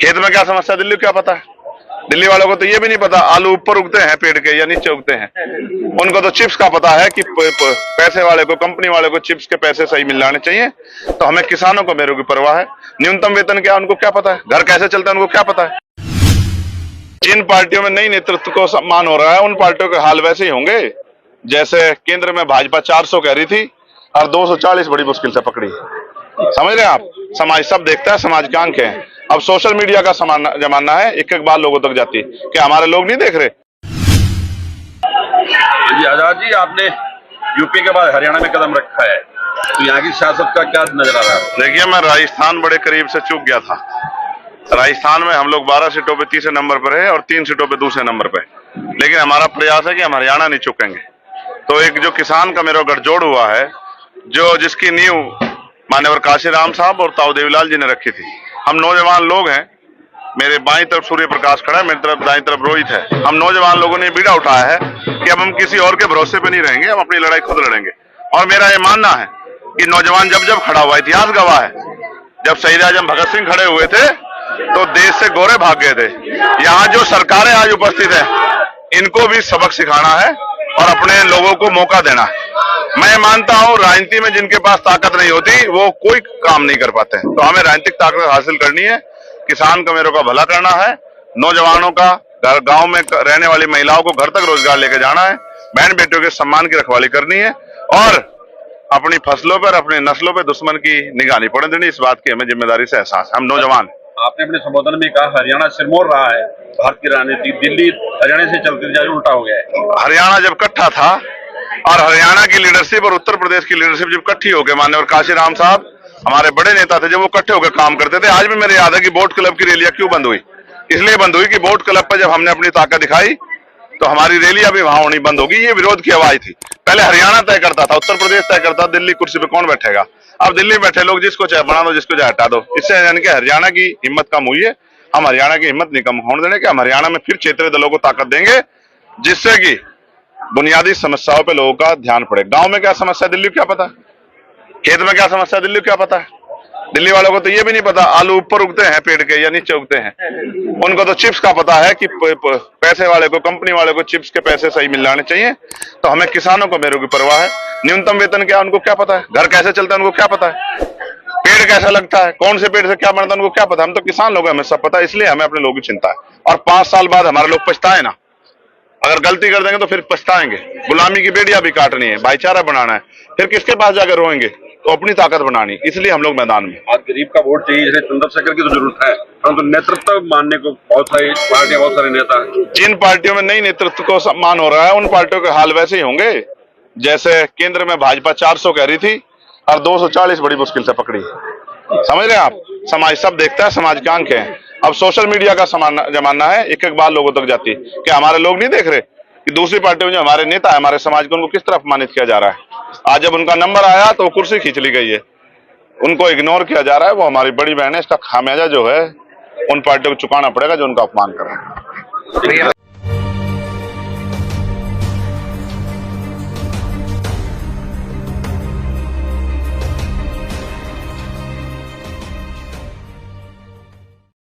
खेत में क्या समस्या दिल्ली को क्या पता है? दिल्ली वालों को तो ये भी नहीं पता आलू ऊपर उगते हैं पेड़ के या नीचे उगते हैं। उनको तो चिप्स का पता है कि पैसे वाले को, कंपनी वाले को चिप्स के पैसे सही मिल जाने चाहिए। तो हमें किसानों को मेरे की परवाह है। न्यूनतम वेतन क्या उनको क्या पता है? घर कैसे चलता है उनको क्या पता है? जिन पार्टियों में नई नेतृत्व को सम्मान हो रहा है उन पार्टियों के हाल वैसे ही होंगे जैसे केंद्र में भाजपा 400 कह रही थी और 240 बड़ी मुश्किल से पकड़ी। समझ रहे हैं आप? समाज सब देखता है, समाज की आंखें हैं। अब सोशल मीडिया का जमाना है, एक एक बात लोगों तक जाती है। क्या हमारे लोग नहीं देख रहे? जी आजाद जी, आपने यूपी के बाद हरियाणा में कदम रखा है, तो यहाँ की सियासत का क्या नजर आ रहा है? देखिए, मैं राजस्थान बड़े करीब से चूक गया था। राजस्थान में हम लोग 12 सीटों पे तीसरे नंबर पर है और 3 सीटों पे दूसरे नंबर पे। लेकिन हमारा प्रयास है कि हम हरियाणा नहीं चूकेंगे। तो एक जो किसान का मेरा गठजोड़ हुआ है, जिसकी नींव मान्यवर काशीराम साहब और ताऊ देवीलाल जी ने रखी थी। हम नौजवान लोग हैं, मेरे बाईं तरफ सूर्य प्रकाश खड़ा है, मेरी तरफ दाईं तरफ रोहित है। हम नौजवान लोगों ने बीड़ा उठाया है कि अब हम किसी और के भरोसे पे नहीं रहेंगे, हम अपनी लड़ाई खुद लड़ेंगे। और मेरा ये मानना है कि नौजवान जब जब खड़ा हुआ, इतिहास गवाह है, जब शहीद आजम भगत सिंह खड़े हुए थे तो देश से गोरे भाग गए थे। यहाँ जो सरकारें आज उपस्थित है, इनको भी सबक सिखाना है और अपने लोगों को मौका देना है। मैं मानता हूं राजनीति में जिनके पास ताकत नहीं होती वो कोई काम नहीं कर पाते हैं। तो हमें राजनीतिक ताकत हासिल करनी है, किसान का मेरे का भला करना है, नौजवानों का, गांव में रहने वाली महिलाओं को घर तक रोजगार लेके जाना है, बहन बेटियों के सम्मान की रखवाली करनी है और अपनी फसलों पर, अपनी नस्लों पर दुश्मन की निगाह नहीं पड़ने देनी। इस बात की हमें जिम्मेदारी से एहसास है। हम नौजवान। आपने अपने संबोधन में कहा हरियाणा सिरमौर रहा है भारत की राजनीति, दिल्ली हरियाणा से चलती जा उल्टा हो गया है। हरियाणा जब इकट्ठा था और हरियाणा की लीडरशिप और उत्तर प्रदेश की लीडरशिप जब इकट्ठी होकर, माननीय काशीराम साहब हमारे बड़े नेता थे, जब वो इकट्ठे होकर काम करते थे। आज भी मेरे याद है कि बोट क्लब की रैलियां क्यों बंद हुई? इसलिए बंद हुई कि बोट क्लब पर जब हमने अपनी ताकत दिखाई तो हमारी रैलियां भी वहां होनी बंद होगी। ये विरोध की आवाज थी। पहले हरियाणा तय करता था, उत्तर प्रदेश तय करता, दिल्ली कुर्सी पे कौन बैठेगा। अब दिल्ली बैठे लोग जिसको चाहे बना दो, जिसको चाहे हटा दो। इससे यानी कि हरियाणा की हिम्मत कम हुई है। हम हरियाणा की हिम्मत नहीं कम होने देंगे कि हम हरियाणा में फिर क्षेत्रीय दलों को ताकत देंगे, जिससे कि बुनियादी समस्याओं पे लोगों का ध्यान पड़े। गांव में क्या समस्या दिल्ली को क्या पता है? खेत में क्या समस्या दिल्ली को क्या पता है? दिल्ली वालों को तो ये भी नहीं पता आलू ऊपर उगते हैं पेड़ के या नीचे उगते हैं। उनको तो चिप्स का पता है कि पैसे वाले को, कंपनी वाले को चिप्स के पैसे सही मिल जाने चाहिए। तो हमें किसानों को मेरे की परवाह है। न्यूनतम वेतन क्या उनको क्या पता है? घर कैसे चलता है उनको क्या पता है? पेड़ कैसा लगता है, कौन से पेड़ से क्या बनता है उनको क्या पता? हम तो किसान लोग हैं, हमें सब पता है। इसलिए हमें अपने लोगों की चिंता है। और 5 साल बाद हमारे लोग पछताए ना। अगर गलती कर देंगे तो फिर पछताएंगे। गुलामी की बेड़ियां भी काटनी है, भाईचारा बनाना है, फिर किसके पास जाकर रोएंगे? तो अपनी ताकत बनानी। इसलिए हम लोग मैदान में। आज गरीब का वोट चाहिए, इसलिए चंद्रशेखर की तो जरूरत है, परंतु नेतृत्व मानने को बहुत सारी पार्टियां, बहुत सारे नेता। जिन पार्टियों में नई नेतृत्व को सम्मान हो रहा है उन पार्टियों के हाल वैसे ही होंगे जैसे केंद्र में भाजपा 400 कह रही थी और 240 बड़ी मुश्किल से पकड़ी। समझ रहे हैं आप? समाज सब देखता है, समाज की आंखें हैं। अब सोशल मीडिया का जमाना है, एक एक बात लोगों तक जाती है। क्या हमारे लोग नहीं देख रहे कि दूसरी पार्टियों में जो हमारे नेता है, हमारे समाज को, उनको किस तरह अपमानित किया जा रहा है? आज जब उनका नंबर आया तो वो कुर्सी खींच ली गई है, उनको इग्नोर किया जा रहा है। वो हमारी बड़ी बहन है, इसका खामियाजा जो है उन पार्टियों को चुकाना पड़ेगा जो उनका अपमान कर रहे हैं।